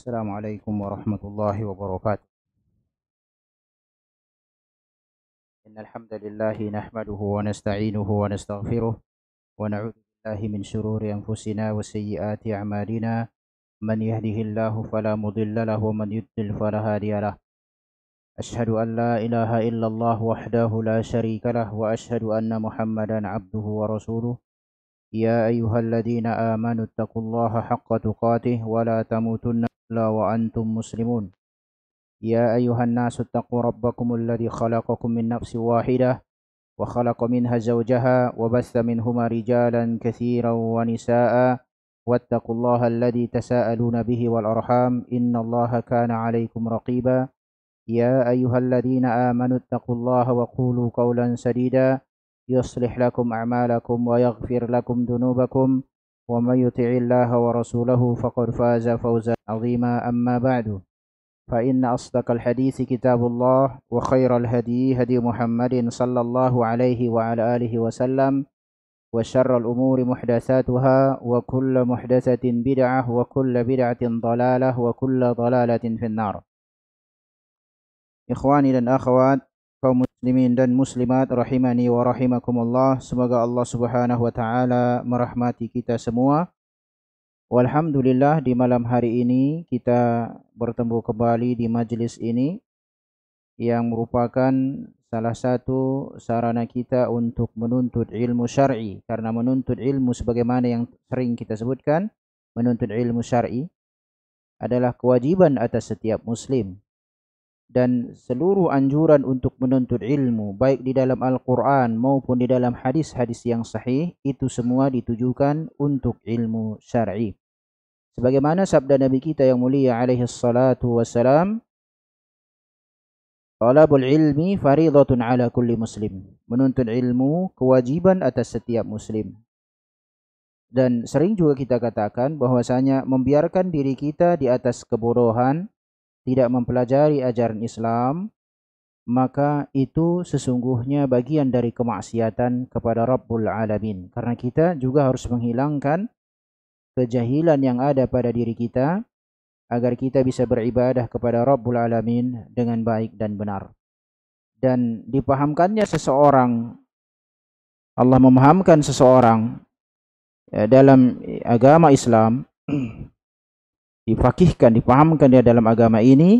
Assalamualaikum warahmatullahi wabarakatuh. Innal hamdalillah nahmaduhu wa nasta'inuhu wa nastaghfiruh wa na'udzu billahi min shururi anfusina wa sayyiati a'malina. Man yahdihillahu fala mudilla lahu wa man yudlil fala hadiya lahu. Ashhadu an la ilaha illallah wahdahu la syarika lah wa ashhadu anna Muhammadan 'abduhu wa rasuluh. Ya ayyuhalladzina amanu taqullaha haqqa tuqatih wa la tamutunna illa wa antum muslimun. يا أيها الناس اتقوا ربكم الذي خلقكم من نفس واحدة وخلق منها زوجها وبث منهما رجالا كثيرا ونساء واتقوا الله الذي تساءلون به والأرحام إن الله كان عليكم رقيبا يا أيها الذين آمنوا اتقوا الله وقولوا قولا سديدا يصلح لكم أعمالكم ويغفر لكم ذنوبكم ومن يطع الله ورسوله فقد فاز فوزا عظيما أما بعد فإن أصدق الحديث كتاب الله وخير الهدي هدي محمد صلى الله عليه وعلى آله وسلم وشر الأمور محدثاتها وكل محدثة بدعة وكل بدعة ضلالة وكل ضلالة في النار. Ikhwani dan akhwat, kaum muslimin dan muslimat rahimani wa rahimakumullah. Semoga Allah Subhanahu wa taala merahmati kita semua. Walhamdulillah, di malam hari ini kita bertemu kembali di majelis ini yang merupakan salah satu sarana kita untuk menuntut ilmu syar'i. Karena menuntut ilmu sebagaimana yang sering kita sebutkan, menuntut ilmu syar'i adalah kewajiban atas setiap muslim. Dan seluruh anjuran untuk menuntut ilmu, baik di dalam Al-Quran maupun di dalam hadis-hadis yang sahih, itu semua ditujukan untuk ilmu syar'i. Sebagaimana sabda Nabi kita yang mulia alaihi salatu wassalam, talabul ilmi faridatun ala kulli muslim. Menuntut ilmu kewajiban atas setiap muslim. Dan sering juga kita katakan bahwasanya membiarkan diri kita di atas kebodohan, tidak mempelajari ajaran Islam, maka itu sesungguhnya bagian dari kemaksiatan kepada Rabbul Alamin. Karena kita juga harus menghilangkan kejahilan yang ada pada diri kita agar kita bisa beribadah kepada Rabbul Alamin dengan baik dan benar. Dan dipahamkannya seseorang, Allah memahamkan seseorang dalam agama Islam, difakihkan, dipahamkan dia dalam agama ini,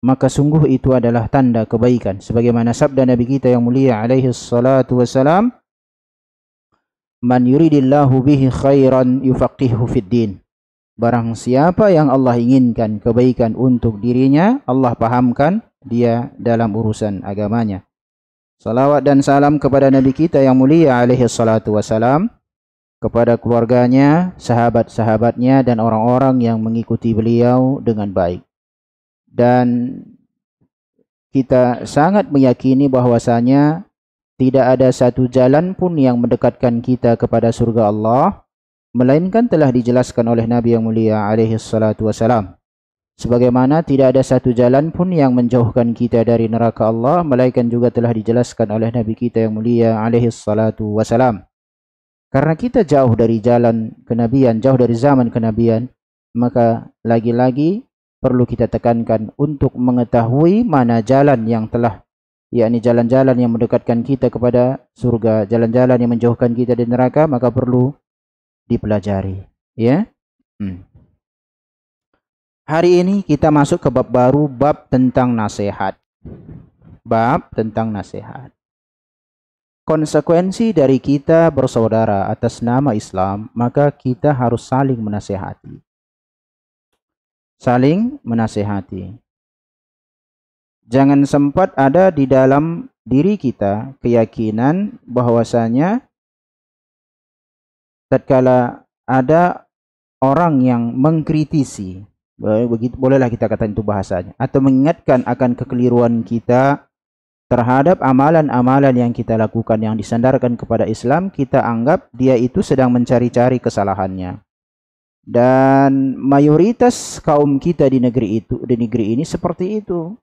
maka sungguh itu adalah tanda kebaikan. Sebagaimana sabda Nabi kita yang mulia alaihi salatu wassalam, man yuridillahu bihi khairan yufaqihu fid din. Barang siapa yang Allah inginkan kebaikan untuk dirinya, Allah pahamkan dia dalam urusan agamanya. Salawat dan salam kepada Nabi kita yang mulia alaihi salatu wassalam, kepada keluarganya, sahabat-sahabatnya, dan orang-orang yang mengikuti beliau dengan baik. Dan kita sangat meyakini bahwasanya tidak ada satu jalan pun yang mendekatkan kita kepada surga Allah, melainkan telah dijelaskan oleh Nabi yang mulia alaihi salatu wassalam. Sebagaimana tidak ada satu jalan pun yang menjauhkan kita dari neraka Allah, melainkan juga telah dijelaskan oleh Nabi kita yang mulia alaihi salatu wassalam. Karena kita jauh dari jalan kenabian, jauh dari zaman kenabian, maka lagi-lagi perlu kita tekankan untuk mengetahui mana jalan yang telah, yakni jalan-jalan yang mendekatkan kita kepada surga, jalan-jalan yang menjauhkan kita dari neraka, maka perlu dipelajari. Ya. Hari ini kita masuk ke bab baru, bab tentang nasihat. Bab tentang nasihat. Konsekuensi dari kita bersaudara atas nama Islam, maka kita harus saling menasihati. Saling menasihati. Jangan sempat ada di dalam diri kita keyakinan bahwasanya tatkala ada orang yang mengkritisi, begitu bolehlah kita katakan itu bahasanya, atau mengingatkan akan kekeliruan kita terhadap amalan-amalan yang kita lakukan yang disandarkan kepada Islam, kita anggap dia itu sedang mencari-cari kesalahannya. Dan mayoritas kaum kita di negeri ini seperti itu.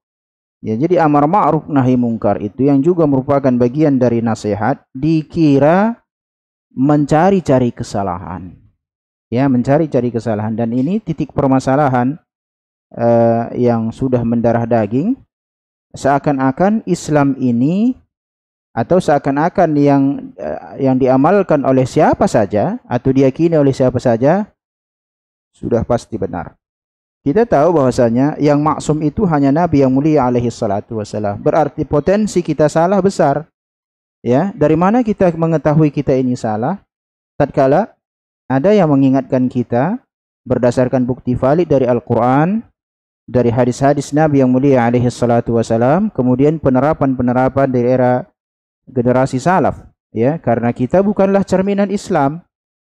Ya, jadi amar ma'ruf nahi mungkar itu yang juga merupakan bagian dari nasihat, dikira mencari-cari kesalahan. Ya, mencari-cari kesalahan, dan ini titik permasalahan yang sudah mendarah daging, seakan-akan Islam ini atau seakan-akan yang diamalkan oleh siapa saja atau diyakini oleh siapa saja sudah pasti benar. Kita tahu bahwasanya yang maksum itu hanya Nabi yang mulia alaihi salatu wasalam. Berarti potensi kita salah besar. Ya, dari mana kita mengetahui kita ini salah? Tatkala ada yang mengingatkan kita berdasarkan bukti valid dari Al-Qur'an, dari hadis-hadis Nabi yang mulia alaihi salatu wasalam, kemudian penerapan-penerapan dari era generasi salaf, ya, karena kita bukanlah cerminan Islam.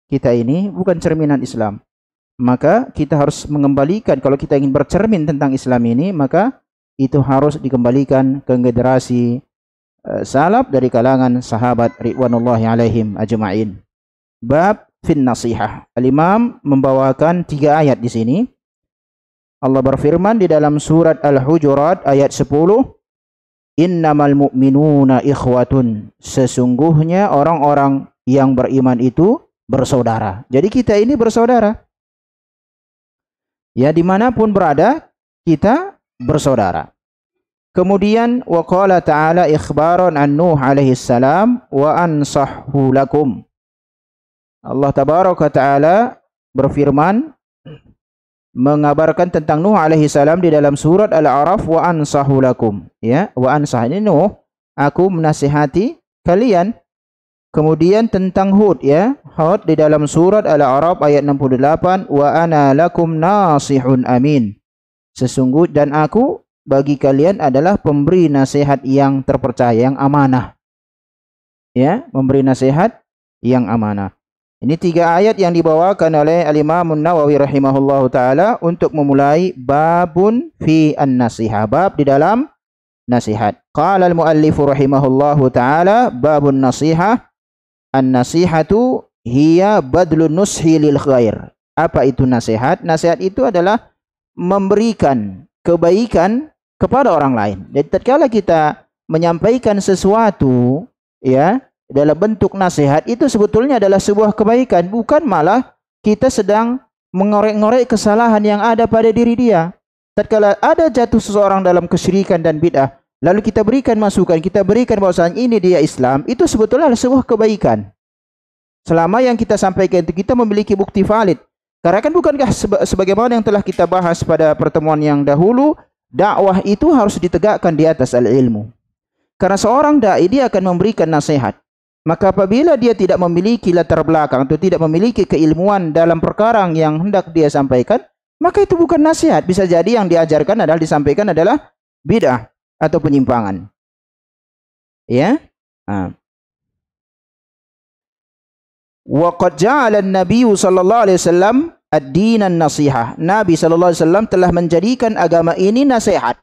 Kita ini bukan cerminan Islam. Maka kita harus mengembalikan, kalau kita ingin bercermin tentang Islam ini, maka itu harus dikembalikan ke generasi salaf dari kalangan sahabat ridwanullahi alaihim ajma'in. Bab fin nasihah. Al-Imam membawakan 3 ayat di sini. Allah berfirman di dalam surat Al-Hujurat ayat 10, innamal mu'minuna ikhwatun. Sesungguhnya orang-orang yang beriman itu bersaudara. Jadi kita ini bersaudara. Ya, dimanapun berada, kita bersaudara. Kemudian, wa qala ta'ala ikhbaran an Nuh alaihi salam wa ansahhu lakum. Allah tabaraka ta'ala berfirman mengabarkan tentang Nuh alaihi salam di dalam surat Al-A'raf, wa ansahu lakum. Ya, wa ansah ini Nuh, aku menasihati kalian. Kemudian tentang Hud, ya, Hud di dalam surat Al-A'raf ayat 68, wa ana lakum nasihun amin. Sesungguhnya dan aku bagi kalian adalah pemberi nasihat yang terpercaya, yang amanah. Ya, memberi nasihat yang amanah. Ini 3 ayat yang dibawakan oleh Al-Imam An-Nawawi rahimahullahu taala untuk memulai babun fi an-nasihah, bab di dalam nasihat. Qala al-muallif rahimahullahu taala babun nasihah. An-nasihatu hiya badlun nushi lil khair. Apa itu nasihat? Nasihat itu adalah memberikan kebaikan kepada orang lain. Jadi tatkala kita menyampaikan sesuatu, ya, dalam bentuk nasihat, itu sebetulnya adalah sebuah kebaikan, bukan malah kita sedang mengorek-ngorek kesalahan yang ada pada diri dia. Tatkala ada jatuh seseorang dalam kesyirikan dan bid'ah, lalu kita berikan masukan, kita berikan bahwasanya ini dia Islam, itu sebetulnya adalah sebuah kebaikan. Selama yang kita sampaikan itu kita memiliki bukti valid. Karena kan bukankah sebagaimana yang telah kita bahas pada pertemuan yang dahulu, dakwah itu harus ditegakkan di atas al-ilmu. Karena seorang dai dia akan memberikan nasihat. Maka apabila dia tidak memiliki latar belakang atau tidak memiliki keilmuan dalam perkara yang hendak dia sampaikan, maka itu bukan nasihat. Bisa jadi yang diajarkan adalah disampaikan adalah bid'ah atau penyimpangan. Ya. Wa qad ja'ala an-nabiy sallallahu alaihi wasallam ad-din an-nasihah. Nabi sallallahu alaihi wasallam telah menjadikan agama ini nasihat.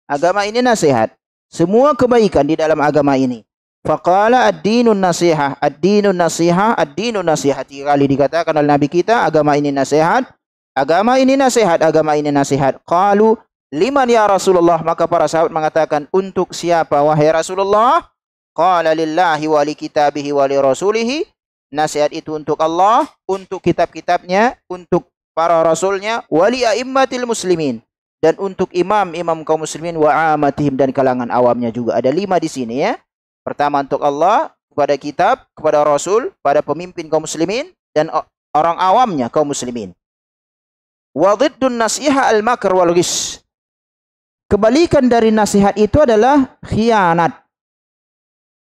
Agama ini nasihat. Semua kebaikan di dalam agama ini. Faqala ad-dinun nasihah, ad-dinun nasihah, ad-dinun nasihat. 3 kali dikatakan oleh Nabi kita, agama ini nasihat, agama ini nasihat, agama ini nasihat. Qalu liman ya Rasulullah, maka para sahabat mengatakan, untuk siapa wahai Rasulullah? Qala lillahi wa li kitabihi wa li rasulihi. Nasihat itu untuk Allah, untuk kitab-kitabnya, untuk para rasulnya, wa li a'immatil muslimin, dan untuk imam-imam kaum muslimin, wa amatihim, dan kalangan awamnya juga. Ada 5 di sini, ya. Pertama untuk Allah, kepada kitab, kepada rasul, pada pemimpin kaum muslimin, dan orang awamnya kaum muslimin. Wa dhiddun nasiha al-makr wal ghish. Kebalikan dari nasihat itu adalah khianat.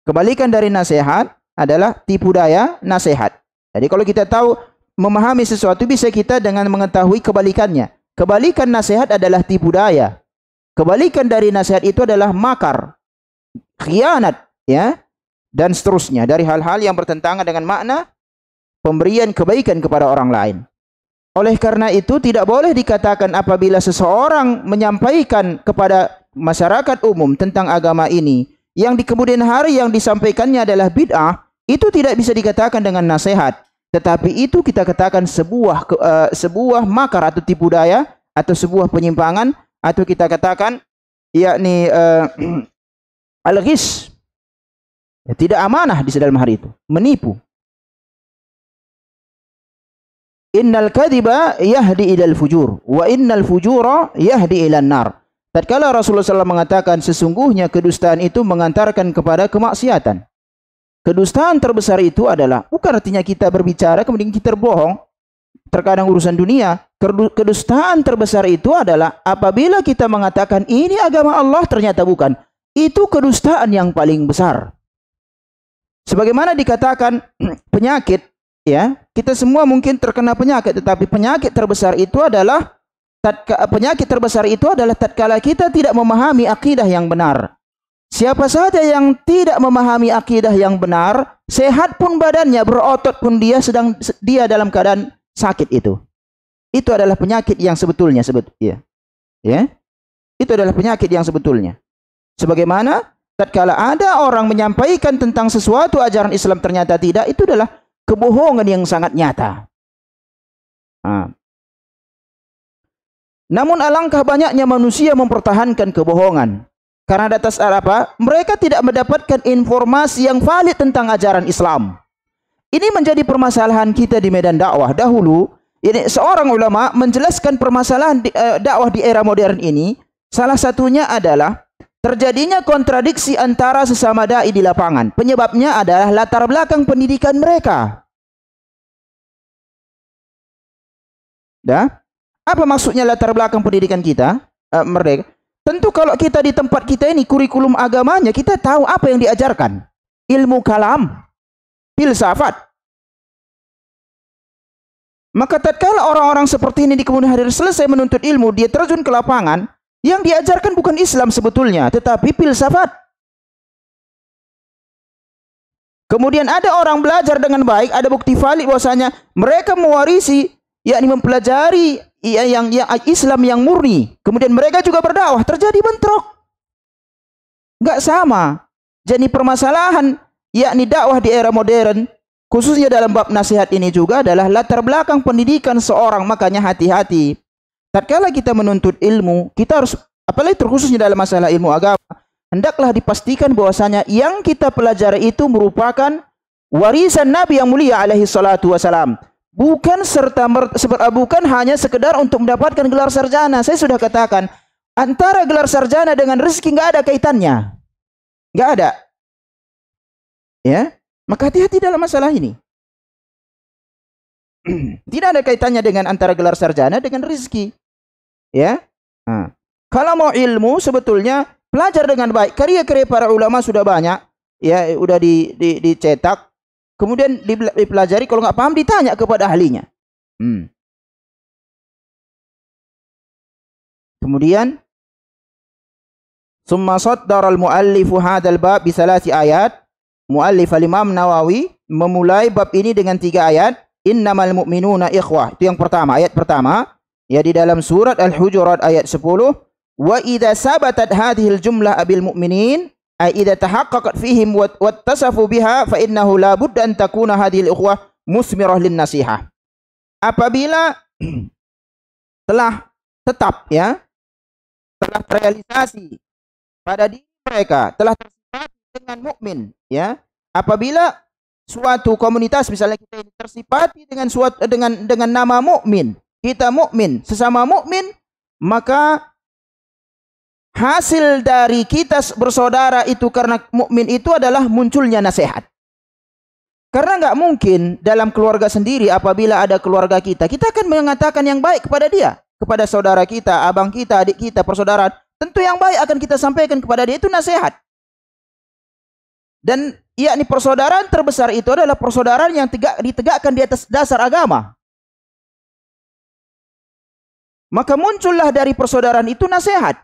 Kebalikan dari nasihat adalah tipu daya nasihat. Jadi kalau kita tahu memahami sesuatu, bisa kita dengan mengetahui kebalikannya. Kebalikan nasihat adalah tipu daya. Kebalikan dari nasihat itu adalah makar, khianat, ya, dan seterusnya dari hal-hal yang bertentangan dengan makna pemberian kebaikan kepada orang lain. Oleh karena itu tidak boleh dikatakan apabila seseorang menyampaikan kepada masyarakat umum tentang agama ini yang di kemudian hari yang disampaikannya adalah bid'ah, itu tidak bisa dikatakan dengan nasihat, tetapi itu kita katakan sebuah makar atau tipu daya atau sebuah penyimpangan, atau kita katakan yakni al-ghish. Ya, tidak amanah di dalam hari itu, menipu. Innal kadhiba yahdi ilal fujur wa innal fujura yahdi ilan nar. Tatkala Rasulullah SAW mengatakan sesungguhnya kedustaan itu mengantarkan kepada kemaksiatan. Kedustaan terbesar itu adalah bukan artinya kita berbicara kemudian kita berbohong terkadang urusan dunia. Kedustaan terbesar itu adalah apabila kita mengatakan ini agama Allah ternyata bukan. Itu kedustaan yang paling besar. Sebagaimana dikatakan penyakit, ya, kita semua mungkin terkena penyakit, tetapi penyakit terbesar itu adalah tatkala kita tidak memahami akidah yang benar. Siapa saja yang tidak memahami akidah yang benar, sehat pun badannya, berotot pun dia dalam keadaan sakit itu. Itu adalah penyakit yang sebetulnya ya. Itu adalah penyakit yang sebetulnya. Sebagaimana tatkala ada orang menyampaikan tentang sesuatu ajaran Islam ternyata tidak, itu adalah kebohongan yang sangat nyata. Namun alangkah banyaknya manusia mempertahankan kebohongan. Karena atas apa? Mereka tidak mendapatkan informasi yang valid tentang ajaran Islam. Ini menjadi permasalahan kita di medan dakwah. Dahulu, ini seorang ulama menjelaskan permasalahan dakwah di era modern ini. Salah satunya adalah terjadinya kontradiksi antara sesama dai di lapangan. Penyebabnya adalah latar belakang pendidikan mereka. Apa maksudnya latar belakang pendidikan kita? Mereka. Tentu kalau kita di tempat kita ini kurikulum agamanya kita tahu apa yang diajarkan. Ilmu kalam, filsafat. Maka tatkala orang-orang seperti ini di kemudian hari selesai menuntut ilmu, dia terjun ke lapangan, yang diajarkan bukan Islam sebetulnya, tetapi filsafat. Kemudian ada orang belajar dengan baik, ada bukti valid bahwasanya mereka mewarisi, yakni mempelajari yang Islam yang murni. Kemudian mereka juga berdakwah, terjadi bentrok. Enggak sama. Jadi permasalahan yakni dakwah di era modern, khususnya dalam bab nasihat ini juga adalah latar belakang pendidikan seorang. Makanya hati-hati. Tatkala kita menuntut ilmu, kita harus, apalagi terkhususnya dalam masalah ilmu agama, hendaklah dipastikan bahwasanya yang kita pelajari itu merupakan warisan Nabi yang mulia alaihi salatu wasalam. Bukan bukan hanya sekedar untuk mendapatkan gelar sarjana. Saya sudah katakan, antara gelar sarjana dengan rezeki nggak ada kaitannya. Nggak ada. Ya, maka hati-hati dalam masalah ini. Tidak ada kaitannya dengan antara gelar sarjana dengan rezeki. Ya. Kalau mau ilmu sebetulnya belajar dengan baik. Karya-karya para ulama sudah banyak. Ya, sudah dicetak. Kemudian dipelajari, kalau nggak paham ditanya kepada ahlinya. Kemudian summa saddara al-muallifu hadzal bab bi salasi ayat. Muallif al-Imam Nawawi memulai bab ini dengan 3 ayat. Innamal mu'minuna ikhwah. Itu yang pertama, ayat pertama. Ya, di dalam surat Al-Hujurat ayat 10. Wa idza sabatat hadhil jumlah abil mu'minin ay idza tahaqqaqat fihim wattasafu biha fa innahu la budda an takuna hadhil ikhwah musmirah lin nasihah. Apabila telah tetap, ya, telah terrealisasi pada diri mereka, telah tersifat dengan mukmin, ya. Apabila suatu komunitas misalnya kita ini tersifati dengan nama mukmin, kita mukmin, sesama mukmin, maka hasil dari kita bersaudara itu karena mukmin itu adalah munculnya nasihat. Karena nggak mungkin dalam keluarga sendiri apabila ada keluarga kita akan mengatakan yang baik kepada dia, kepada saudara kita, abang kita, adik kita, persaudaraan. Tentu yang baik akan kita sampaikan kepada dia, itu nasihat. Dan yakni persaudaraan terbesar itu adalah persaudaraan yang ditegakkan di atas dasar agama. Maka muncullah dari persaudaraan itu nasihat.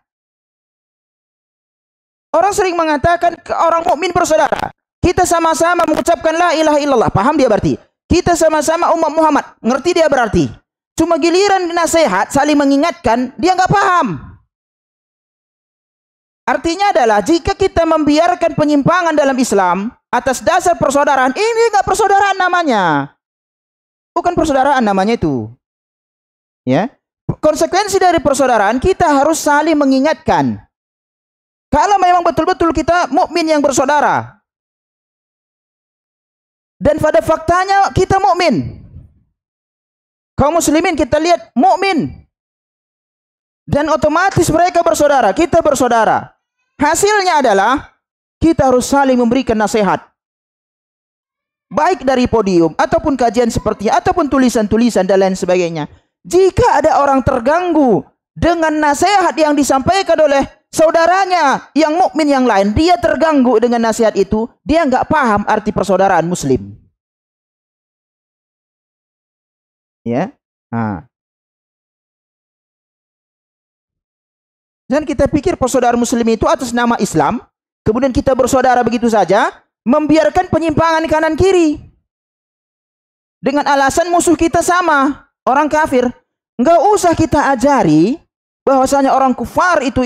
Orang sering mengatakan orang mukmin bersaudara. Kita sama-sama mengucapkan la ilaha illallah. Paham dia berarti? Kita sama-sama umat Muhammad. Ngerti dia berarti? Cuma giliran nasihat, saling mengingatkan, dia nggak paham. Artinya adalah jika kita membiarkan penyimpangan dalam Islam atas dasar persaudaraan, ini nggak persaudaraan namanya. Bukan persaudaraan namanya itu. Ya. Konsekuensi dari persaudaraan, kita harus saling mengingatkan. Kalau memang betul-betul kita mukmin yang bersaudara, dan pada faktanya kita mukmin. Kaum muslimin kita lihat mukmin. Dan otomatis mereka bersaudara, kita bersaudara. Hasilnya adalah kita harus saling memberikan nasihat. Baik dari podium, ataupun kajian sepertinya, ataupun tulisan-tulisan dan lain sebagainya. Jika ada orang terganggu dengan nasihat yang disampaikan oleh saudaranya yang mukmin yang lain, dia terganggu dengan nasihat itu, dia nggak paham arti persaudaraan muslim. Ya. Nah. Dan kita pikir persaudaraan muslim itu atas nama Islam, kemudian kita bersaudara begitu saja, membiarkan penyimpangan kanan kiri. Dengan alasan musuh kita sama, orang kafir. Nggak usah kita ajari bahwasanya orang kufar itu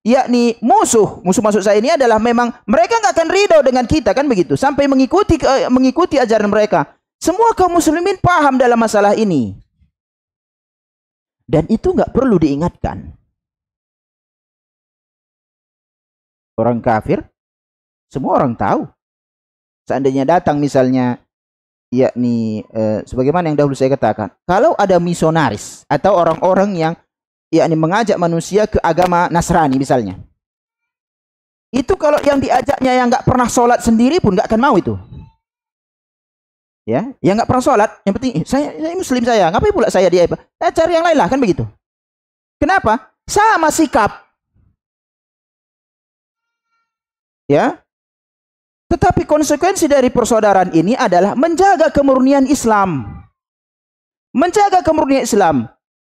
yakni musuh. Musuh maksud saya ini adalah memang mereka nggak akan ridho dengan kita, kan begitu, sampai mengikuti ajaran mereka. Semua kaum muslimin paham dalam masalah ini. Dan itu nggak perlu diingatkan. Orang kafir, semua orang tahu. Seandainya datang misalnya, yakni sebagaimana yang dahulu saya katakan, kalau ada misionaris atau orang-orang yang yakni mengajak manusia ke agama Nasrani misalnya, itu kalau yang diajaknya yang nggak pernah sholat sendiri pun nggak akan mau itu. Ya, yang nggak pernah sholat, yang penting saya muslim saya, ngapain pula saya dia? Cari yang lain lah, kan begitu. Kenapa? Sama sikap. Ya, tetapi konsekuensi dari persaudaraan ini adalah menjaga kemurnian Islam. Menjaga kemurnian Islam.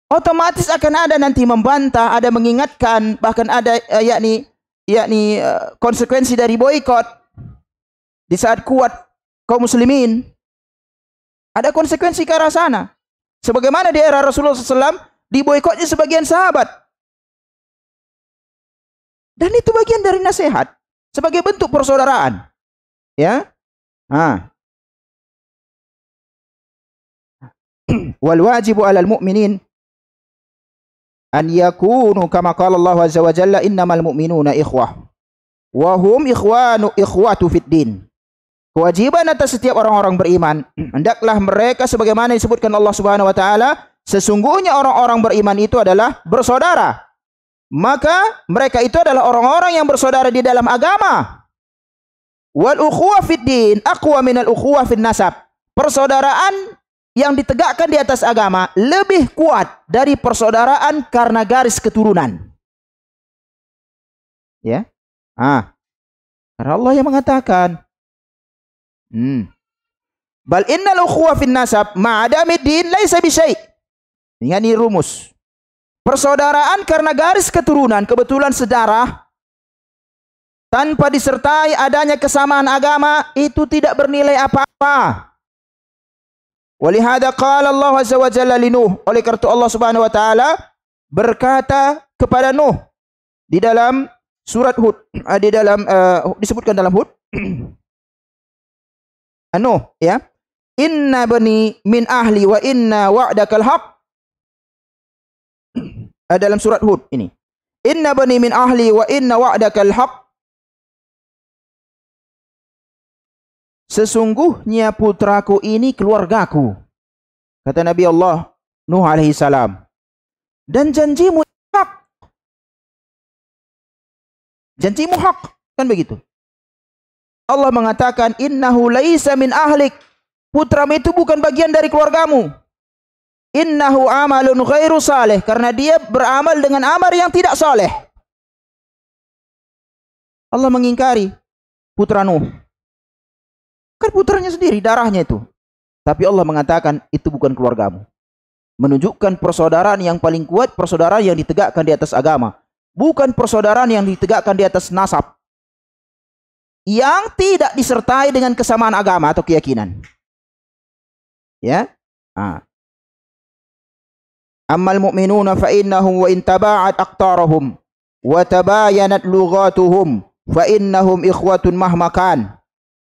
Otomatis akan ada nanti membantah, ada mengingatkan, bahkan ada yakni konsekuensi dari boikot di saat kuat kaum muslimin. Ada konsekuensi ke arah sana. Sebagaimana di era Rasulullah SAW diboikotnya sebagian sahabat. Dan itu bagian dari nasihat. Sebagai bentuk persaudaraan. Ya. Wal wajibu 'alal mu'minin an yakunu kama qala Allah azza wa jalla innamal mu'minuna ikhwah wa hum ikhwatu fid din. Kewajiban atas setiap orang-orang beriman, hendaklah mereka sebagaimana disebutkan Allah Subhanahu wa taala, sesungguhnya orang-orang beriman itu adalah bersaudara. Maka mereka itu adalah orang-orang yang bersaudara di dalam agama. Wal ukhuwah fid din aqwa minal ukhuwah fin nasab. Persaudaraan yang ditegakkan di atas agama lebih kuat dari persaudaraan karena garis keturunan. Ya. Karena Allah yang mengatakan, bal innal ukhuwah fin nasab ma'adamid din laisa bisyai'. Ini rumus. Persaudaraan karena garis keturunan, kebetulan sedarah, tanpa disertai adanya kesamaan agama, itu tidak bernilai apa-apa. Walihada qala Allah azza wa jalla li Nuh. Oleh karena Allah Subhanahu wa taala berkata kepada Nuh di dalam surat Hud, di dalam disebutkan dalam Hud. Nuh, ya. Inna bani min ahli wa inna wa'dakal haq. Dalam surat Hud ini. Inna bani min ahli wa inna wa'dakal haq. Sesungguhnya putraku ini keluargaku. Kata Nabi Allah Nuh alaihi salam. Dan janjimu hak. Janjimu hak. Kan begitu. Allah mengatakan innahu laisa min ahlik. Putramu itu bukan bagian dari keluargamu. Innahu amalun ghairu saleh, karena dia beramal dengan amal yang tidak saleh. Allah mengingkari putra Nuh. Kan putranya sendiri, darahnya itu. Tapi Allah mengatakan itu bukan keluargamu. Menunjukkan persaudaraan yang paling kuat, persaudaraan yang ditegakkan di atas agama. Bukan persaudaraan yang ditegakkan di atas nasab. Yang tidak disertai dengan kesamaan agama atau keyakinan. Ya. Ammal mu'minuna fa innahum wa in taba'at aqtarahum wa tabayanat lughatuhum fa innahum ikhwatun mahmakan.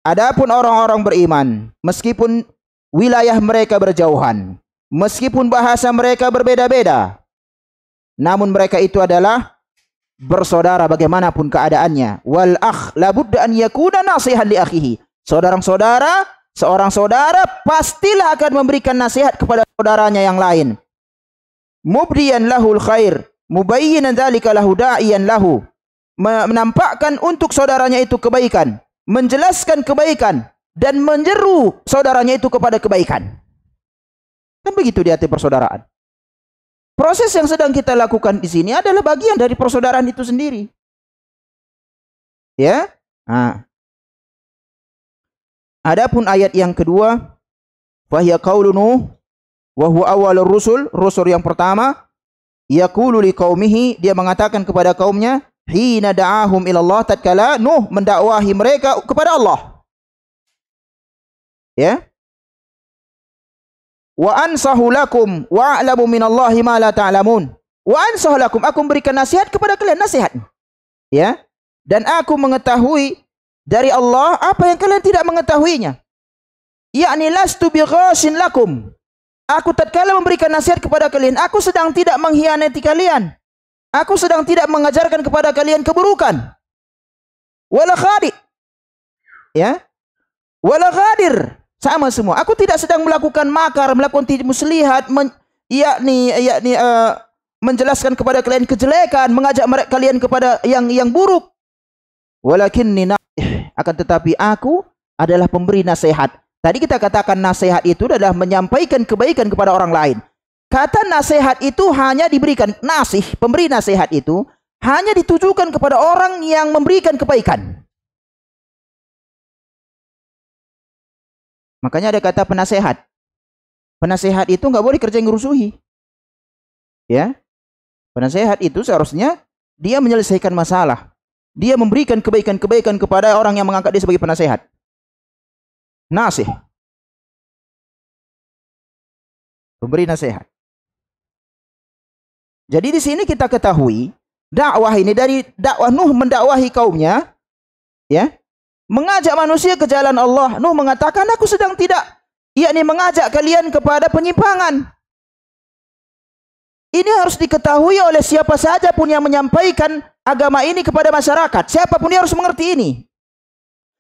Adapun orang-orang beriman, meskipun wilayah mereka berjauhan, meskipun bahasa mereka berbeda-beda, namun mereka itu adalah bersaudara bagaimanapun keadaannya. Wal akh la budda an yakuna nasihan li akhihi. Saudara-saudara seorang saudara pastilah akan memberikan nasihat kepada saudaranya yang lain. Mubdiyan lahul khair, mubayyinan dzalika lahu da'iyan lahu. Menampakkan untuk saudaranya itu kebaikan, menjelaskan kebaikan dan menyeru saudaranya itu kepada kebaikan. Kan begitu di hati persaudaraan. Proses yang sedang kita lakukan di sini adalah bagian dari persaudaraan itu sendiri. Ya. Nah. Adapun ayat yang kedua, fahiya qaulu Nuh wa huwa awwalur rusul, rasul yang pertama, yaqulu liqaumihi, dia mengatakan kepada kaumnya, hina da'ahum ila Allah, tatkala Nuh mendakwahi mereka kepada Allah. Ya. Wa ansahu lakum wa a'lamu minallahi ma la ta'lamun. Wa ansahu lakum, aku memberikan nasihat kepada kalian, nasihat. Ya. Dan aku mengetahui dari Allah apa yang kalian tidak mengetahuinya. Yakni lastu bighasin lakum. Aku tatkala memberikan nasihat kepada kalian, aku sedang tidak mengkhianati kalian. Aku sedang tidak mengajarkan kepada kalian keburukan. Wala khadir. Ya. Wala khadir. Sama semua. Aku tidak sedang melakukan makar, melakukan muslihat, menjelaskan kepada kalian kejelekan, mengajak kalian kepada yang buruk. Walakinni akan tetapi aku adalah pemberi nasihat. Tadi kita katakan nasihat itu adalah menyampaikan kebaikan kepada orang lain. Kata nasihat itu hanya diberikan, pemberi nasihat itu hanya ditujukan kepada orang yang memberikan kebaikan. Makanya ada kata penasehat. Penasehat itu nggak boleh kerja yang ngerusuhi. Ya. Penasehat itu seharusnya dia menyelesaikan masalah. Dia memberikan kebaikan-kebaikan kepada orang yang mengangkat dia sebagai penasehat. Nasih. Pemberi nasihat. Jadi di sini kita ketahui dakwah ini dari dakwah Nuh mendakwahi kaumnya, ya. Mengajak manusia ke jalan Allah. Nuh mengatakan, aku sedang tidak, yakni mengajak kalian kepada penyimpangan. Ini harus diketahui oleh siapa saja pun yang menyampaikan agama ini kepada masyarakat. Siapapun dia harus mengerti ini.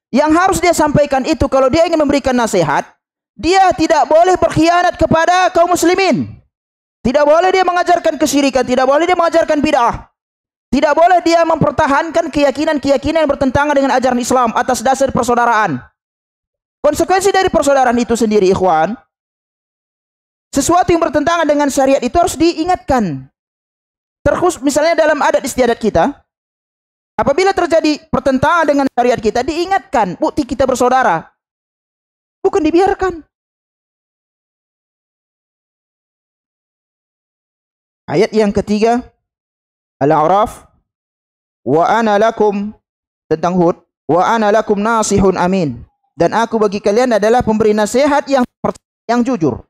Yang harus dia sampaikan itu, kalau dia ingin memberikan nasihat, dia tidak boleh berkhianat kepada kaum muslimin. Tidak boleh dia mengajarkan kesyirikan, tidak boleh dia mengajarkan bid'ah. Tidak boleh dia mempertahankan keyakinan-keyakinan yang bertentangan dengan ajaran Islam atas dasar persaudaraan. Konsekuensi dari persaudaraan itu sendiri, ikhwan, sesuatu yang bertentangan dengan syariat itu harus diingatkan. Terkhusus misalnya dalam adat istiadat kita, apabila terjadi pertentangan dengan syariat kita, diingatkan, bukti kita bersaudara. Bukan dibiarkan. Ayat yang ketiga, Al-A'raf, wa ana lakum, tentang Hud, wa ana lakum nasihun amin, dan aku bagi kalian adalah pemberi nasihat yang jujur.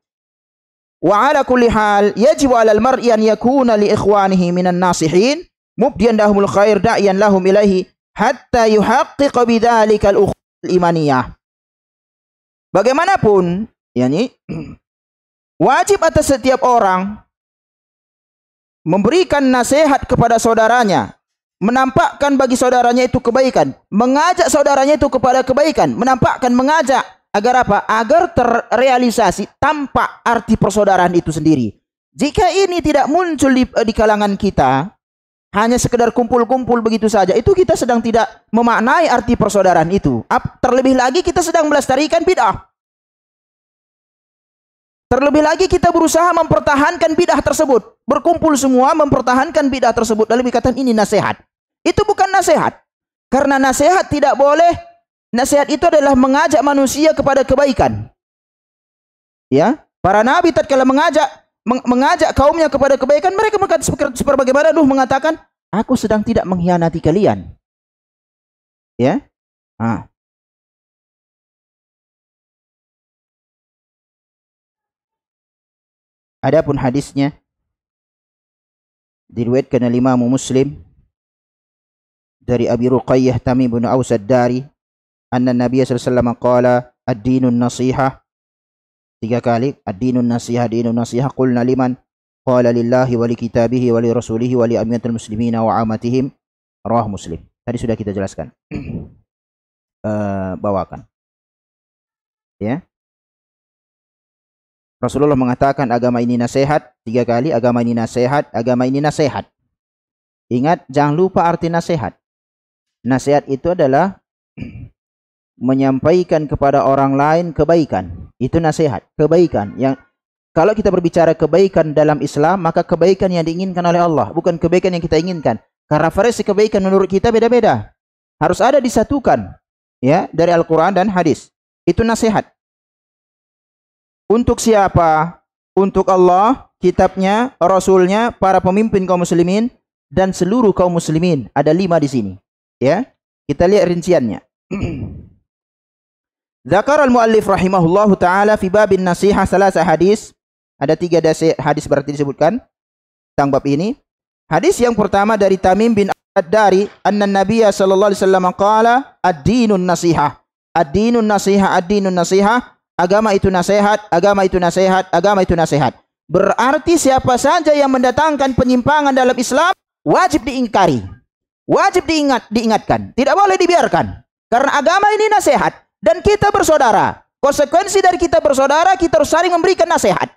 Wa ala kulli hal yajibu 'alal mar'i an yakuna li ikhwanihi minan nasihin mubdiyan lahumul khair da'iyan lahum ilaihi hatta yuhaqqiqa bidzalika al-ukhuwah imaniyah. Bagaimanapun, yakni wajib atas setiap orang memberikan nasihat kepada saudaranya, menampakkan bagi saudaranya itu kebaikan, mengajak saudaranya itu kepada kebaikan, menampakkan, mengajak, agar apa? Agar terrealisasi tampak arti persaudaraan itu sendiri. Jika ini tidak muncul di kalangan kita, hanya sekedar kumpul-kumpul begitu saja, itu kita sedang tidak memaknai arti persaudaraan itu. Terlebih lagi kita sedang melestarikan bid'ah. Terlebih lagi kita berusaha mempertahankan bid'ah tersebut. Berkumpul semua mempertahankan bid'ah tersebut. Lalu dikatakan ini nasihat. Itu bukan nasihat. Karena nasihat tidak boleh. Nasihat itu adalah mengajak manusia kepada kebaikan. Ya, para nabi tatkala mengajak kaumnya kepada kebaikan, mereka berkata sebagaimana Nuh mengatakan, aku sedang tidak mengkhianati kalian. Ya. Adapun hadisnya diriwayatkan oleh Imam Muslim dari Abi Ruqayyah Tamim bin Aus ad-Dari, anna Nabiy sallallahu alaihi wasallam qala ad-dinun nasihah, 3 kali, ad-dinun nasihah, dinun nasihah. Qulna liman? Qala lillahi wa li kitabihi wa li rasulihi wa li amyatil muslimina wa amatihim. Rawah Muslim. Tadi sudah kita jelaskan. Bawakan. Ya. Rasulullah mengatakan agama ini nasihat 3 kali, agama ini nasihat, agama ini nasihat. Ingat, jangan lupa arti nasihat. Nasihat itu adalah menyampaikan kepada orang lain kebaikan. Itu nasihat, kebaikan. Yang kalau kita berbicara kebaikan dalam Islam, maka kebaikan yang diinginkan oleh Allah, bukan kebaikan yang kita inginkan. Karena versi kebaikan menurut kita beda-beda. Harus ada disatukan, ya, dari Al-Quran dan hadis. Itu nasihat. Untuk siapa? Untuk Allah, kitabnya, Rasulnya, para pemimpin kaum muslimin, dan seluruh kaum muslimin. Ada 5 di sini. Ya, kita lihat rinciannya. Zakar al-muallif rahimahullahu ta'ala fi babin nasihah salasa hadis. Ada 3 hadis berarti disebutkan tentang bab ini. Hadis yang pertama dari Tamim bin Ad-Dari, anna Nabiya sallallahu alaihi wasallam qala ad-dinun nasihah. Ad-dinun nasihah, ad-dinun nasihah. Agama itu nasihat, agama itu nasihat, agama itu nasihat. Berarti siapa saja yang mendatangkan penyimpangan dalam Islam wajib diingkari. Wajib diingatkan. Tidak boleh dibiarkan. Karena agama ini nasihat dan kita bersaudara. Konsekuensi dari kita bersaudara, kita harus saling memberikan nasihat.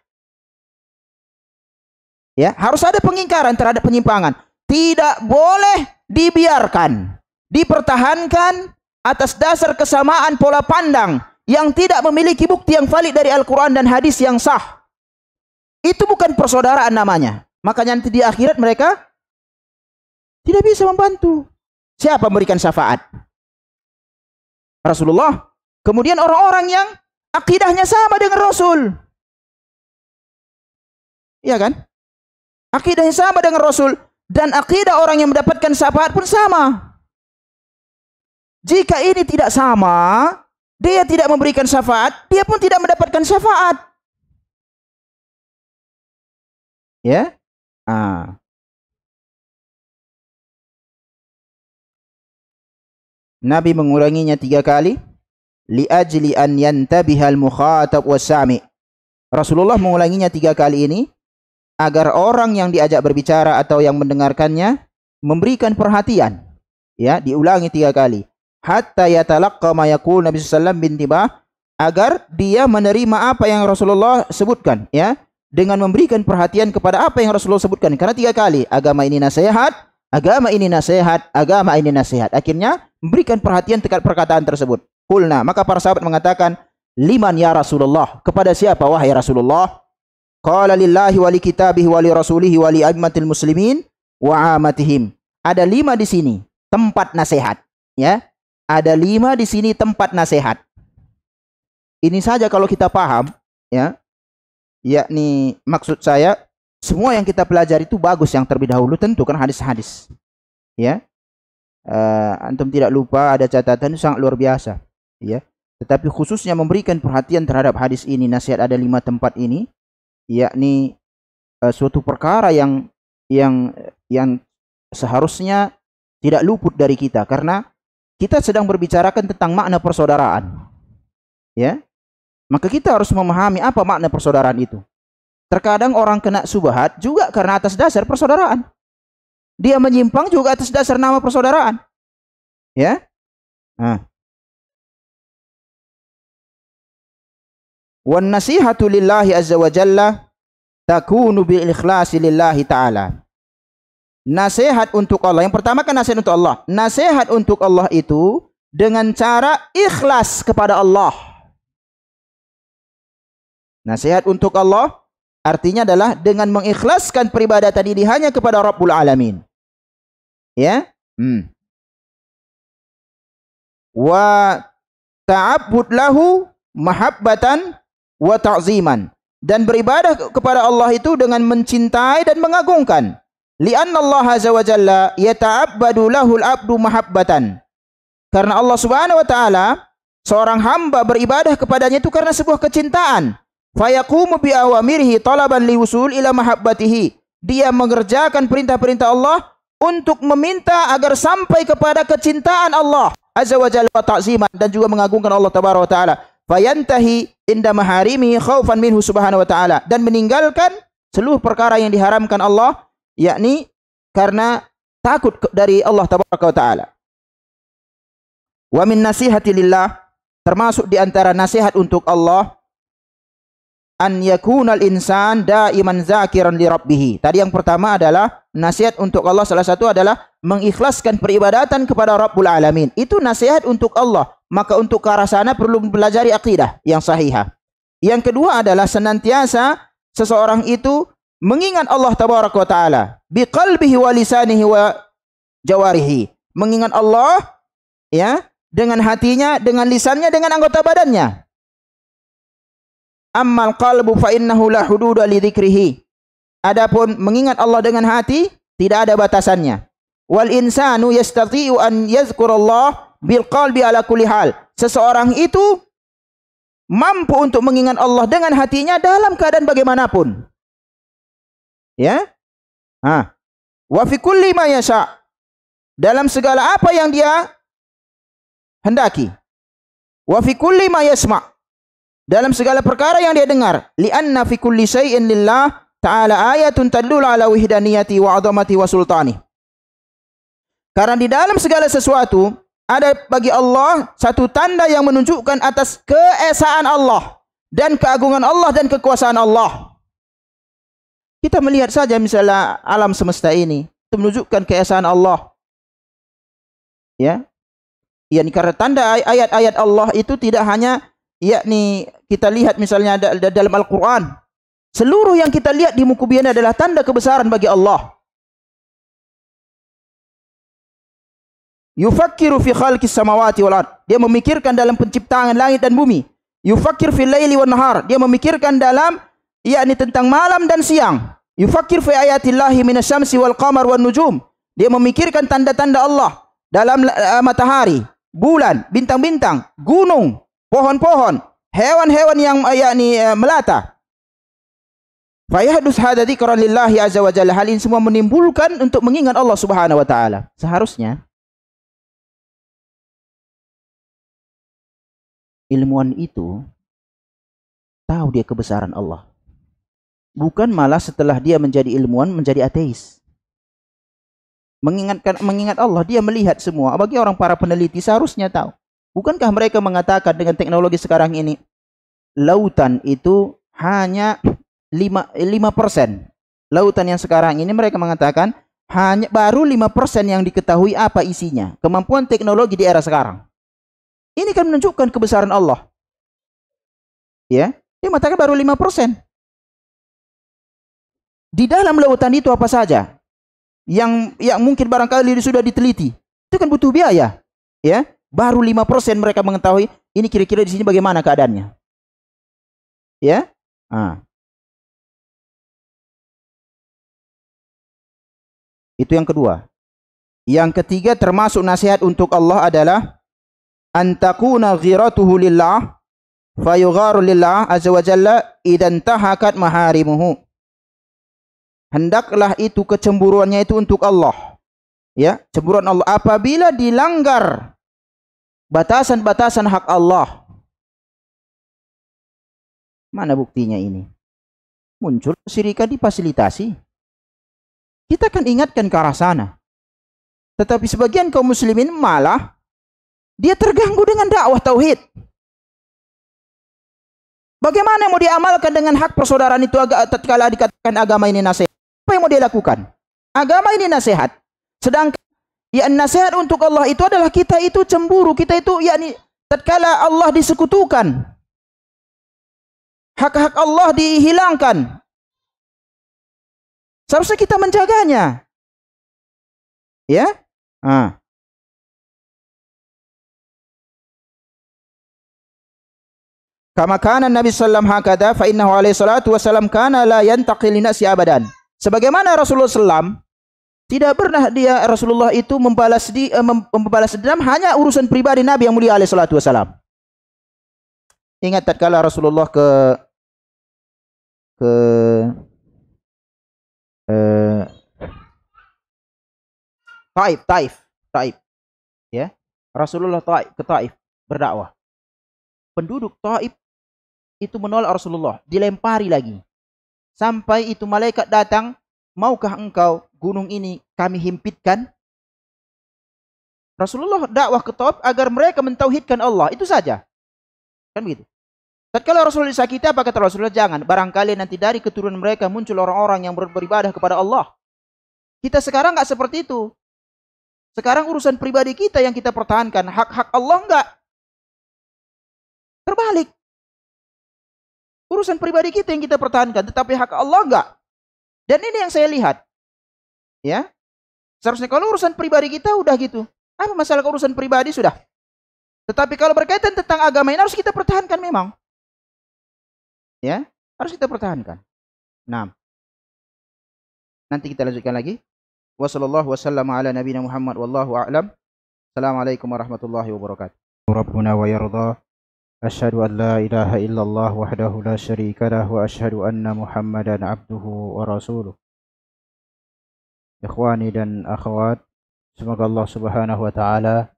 Ya, harus ada pengingkaran terhadap penyimpangan. Tidak boleh dibiarkan. Dipertahankan atas dasar kesamaan pola pandang yang tidak memiliki bukti yang valid dari Al-Quran dan hadis yang sah. Itu bukan persaudaraan namanya. Makanya nanti di akhirat mereka tidak bisa membantu. Siapa memberikan syafaat? Rasulullah. Kemudian orang-orang yang akidahnya sama dengan Rasul. Iya kan? Akidahnya sama dengan Rasul. Dan akidah orang yang mendapatkan syafaat pun sama. Jika ini tidak sama, dia tidak memberikan syafaat, dia pun tidak mendapatkan syafaat. Ya? Nabi mengulanginya 3 kali. Li ajli an yantabihal mukhatab was-sami. Rasulullah mengulanginya 3 kali ini agar orang yang diajak berbicara atau yang mendengarkannya memberikan perhatian. Ya, diulangi 3 kali. Hatta yatalaqqa ma yaqul Nabi sallallahu alaihi wasallam bintibah, agar dia menerima apa yang Rasulullah sebutkan, ya, dengan memberikan perhatian kepada apa yang Rasulullah sebutkan. Karena 3 kali agama ini nasihat, agama ini nasihat, agama ini nasihat. Akhirnya memberikan perhatian terhadap perkataan tersebut. Qulna, maka para sahabat mengatakan, liman ya Rasulullah? Kepada siapa wahai Rasulullah? Qala lillahi wa li kitabihi wa li rasulihi wa li a'immatil muslimin wa amatihim. Ada 5 di sini tempat nasihat, ya. Ada 5 di sini tempat nasihat. Ini saja kalau kita paham, ya. Yakni maksud saya semua yang kita pelajari itu bagus yang terlebih dahulu, tentu kan hadis-hadis. Ya. Antum tidak lupa ada catatan sangat luar biasa, ya. Tetapi khususnya memberikan perhatian terhadap hadis ini, nasihat ada 5 tempat ini, yakni suatu perkara yang seharusnya tidak luput dari kita, karena kita sedang berbicarakan tentang makna persaudaraan. Ya. Maka kita harus memahami apa makna persaudaraan itu. Terkadang orang kena subhat juga karena atas dasar persaudaraan. Dia menyimpang juga atas dasar nama persaudaraan. Ya. Wan nasihatu lillahi azza wa jalla takunu bil ikhlasi lillahi ta'ala. Nasihat untuk Allah. Yang pertama kan nasihat untuk Allah. Nasihat untuk Allah itu dengan cara ikhlas kepada Allah. Nasihat untuk Allah artinya adalah dengan mengikhlaskan peribadatan ini hanya kepada Rabbul Alamin. Ya. Wa ta'abbud lahu mahabbatan wa ta'ziman. Dan beribadah kepada Allah itu dengan mencintai dan mengagungkan. Lianna Allah azza wa jalla yata'abbadu lahul abdu mahabbatan. Karena Allah Subhanahu wa taala seorang hamba beribadah kepadanya itu karena sebuah kecintaan. Fayaqumu bi awamirihi talaban liwusul ila mahabbatihi. Dia mengerjakan perintah-perintah Allah untuk meminta agar sampai kepada kecintaan Allah azza wa jalla wa ta'ziman, dan juga mengagungkan Allah tabaraka wa taala. Fayantahi inda maharimihi khaufan minhu subhanahu wa taala, dan meninggalkan seluruh perkara yang diharamkan Allah, yakni karena takut dari Allah tabaraka wa taala. Wa min nasihati lillah, termasuk di antara nasihat untuk Allah, an yakunal insan daiman zakiran li rabbih. Tadi yang pertama adalah nasihat untuk Allah, salah satu adalah mengikhlaskan peribadatan kepada Rabbul Alamin. Itu nasihat untuk Allah. Maka untuk ke arah sana perlu mempelajari akidah yang sahihah. Yang kedua adalah senantiasa seseorang itu mengingat Allah tabaraka wa taala biqalbihi wa lisanihi wa jawarihi. Mengingat Allah ya dengan hatinya, dengan lisannya, dengan anggota badannya. Ammal qalbu fa innahu la hududa li dzikrihi. Adapun mengingat Allah dengan hati tidak ada batasannya. Wal insanu yastati'u an yazkurallah bil qalbi ala kulli hal. Seseorang itu mampu untuk mengingat Allah dengan hatinya dalam keadaan bagaimanapun. Ya? Wa fi kulli ma yasha. Dalam segala apa yang dia hendaki. Wa fi kulli ma yasma'. Dalam segala perkara yang dia dengar. Li'anna fi kulli syai'in lillah ta'ala ayatun tadullu ala wahdaniyati wa 'azamati wa sultani. Karena di dalam segala sesuatu ada bagi Allah satu tanda yang menunjukkan atas keesaan Allah dan keagungan Allah dan kekuasaan Allah. Kita melihat saja misalnya alam semesta ini, itu menunjukkan keesaan Allah. Ya. Yani karena tanda ayat-ayat Allah itu tidak hanya yakni kita lihat misalnya dalam Al-Quran. Seluruh yang kita lihat di muka bumi adalah tanda kebesaran bagi Allah. Yufakkiru fi khalqis samawati wal ard. Dia memikirkan dalam penciptaan langit dan bumi. Yufakkir fil laili wan nahar. Dia memikirkan dalam yakni tentang malam dan siang. Yufakkir fi ayatillahi minasyamsi wal qamar wan nujum. Dia memikirkan tanda-tanda Allah dalam matahari, bulan, bintang-bintang, gunung, pohon-pohon, hewan-hewan yang yakni melata. Fayahdus hadza dzikran lillahi azza wa jalla. Hal ini semua menimbulkan untuk mengingat Allah Subhanahu wa taala. Seharusnya ilmuwan itu tahu dia kebesaran Allah. Bukan malah setelah dia menjadi ilmuwan menjadi ateis. Mengingat Allah, dia melihat semua. Bagi orang para peneliti seharusnya tahu. Bukankah mereka mengatakan dengan teknologi sekarang ini lautan itu hanya 5%. Lautan yang sekarang ini mereka mengatakan hanya baru 5% yang diketahui apa isinya. Kemampuan teknologi di era sekarang. Ini kan menunjukkan kebesaran Allah. Ya, dia mengatakan baru 5%. Di dalam lautan itu apa saja yang mungkin barangkali sudah diteliti. Itu kan butuh biaya. Ya, baru 5% mereka mengetahui ini kira-kira di sini bagaimana keadaannya. Ya? Itu yang kedua. Yang ketiga termasuk nasihat untuk Allah adalah antakuna ghiratuhu lillah fayugharu lillah azza wa jalla idan tahakat maharimuhu. Hendaklah itu kecemburuannya itu untuk Allah. Ya, cemburuan Allah apabila dilanggar batasan-batasan hak Allah. Mana buktinya ini? Muncul kesyirikan difasilitasi. Kita kan ingatkan ke arah sana. Tetapi sebagian kaum muslimin malah dia terganggu dengan dakwah tauhid. Bagaimana mau diamalkan dengan hak persaudaraan itu tatkala dikatakan agama ini nasihat? Apa yang mau dia lakukan? Agama ini nasihat. Sedangkan ya nasihat untuk Allah itu adalah kita itu cemburu, kita itu yakni tatkala Allah disekutukan. Hak-hak Allah dihilangkan. Seharusnya kita menjaganya. Ya? Kama kana Nabi sallallahu alaihi wasallam fa innahu alaihi salatu wasallam kana la yantaqil linasi abadan. Sebagaimana Rasulullah sallam tidak pernah dia Rasulullah itu membalas dendam hanya urusan pribadi Nabi yang mulia alaihi salatu wasallam. Ingat tatkala Rasulullah ke Taif. Ya. Rasulullah ke Taif berdakwah. Penduduk Taif itu menolak Rasulullah, dilempari lagi. Sampai itu malaikat datang, maukah engkau gunung ini kami himpitkan? Rasulullah dakwah ke Taif agar mereka mentauhidkan Allah, itu saja. Kan begitu. Tatkala Rasulullah disakiti, apa kata Rasulullah? Jangan. Barangkali nanti dari keturunan mereka muncul orang-orang yang beribadah kepada Allah. Kita sekarang nggak seperti itu. Sekarang urusan pribadi kita yang kita pertahankan. Hak-hak Allah enggak. Terbalik. Urusan pribadi kita yang kita pertahankan. Tetapi hak Allah enggak. Dan ini yang saya lihat. Ya. Seharusnya kalau urusan pribadi kita udah gitu. Apa masalah urusan pribadi sudah. Tetapi kalau berkaitan tentang agama ini harus kita pertahankan memang. Ya. Harus kita pertahankan. Nah. Nanti kita lanjutkan lagi. Wassallallahu wasallam ala nabiyina Muhammad wallahu a'lam. Assalamualaikum warahmatullahi wabarakatuh. Rabbuna wa yarda. Asyhadu an la ilaha illallah wahdahu la syarika lah wa asyhadu anna Muhammadan abduhu wa rasuluh. Ikhwani dan akhwat, semoga Allah Subhanahu wa taala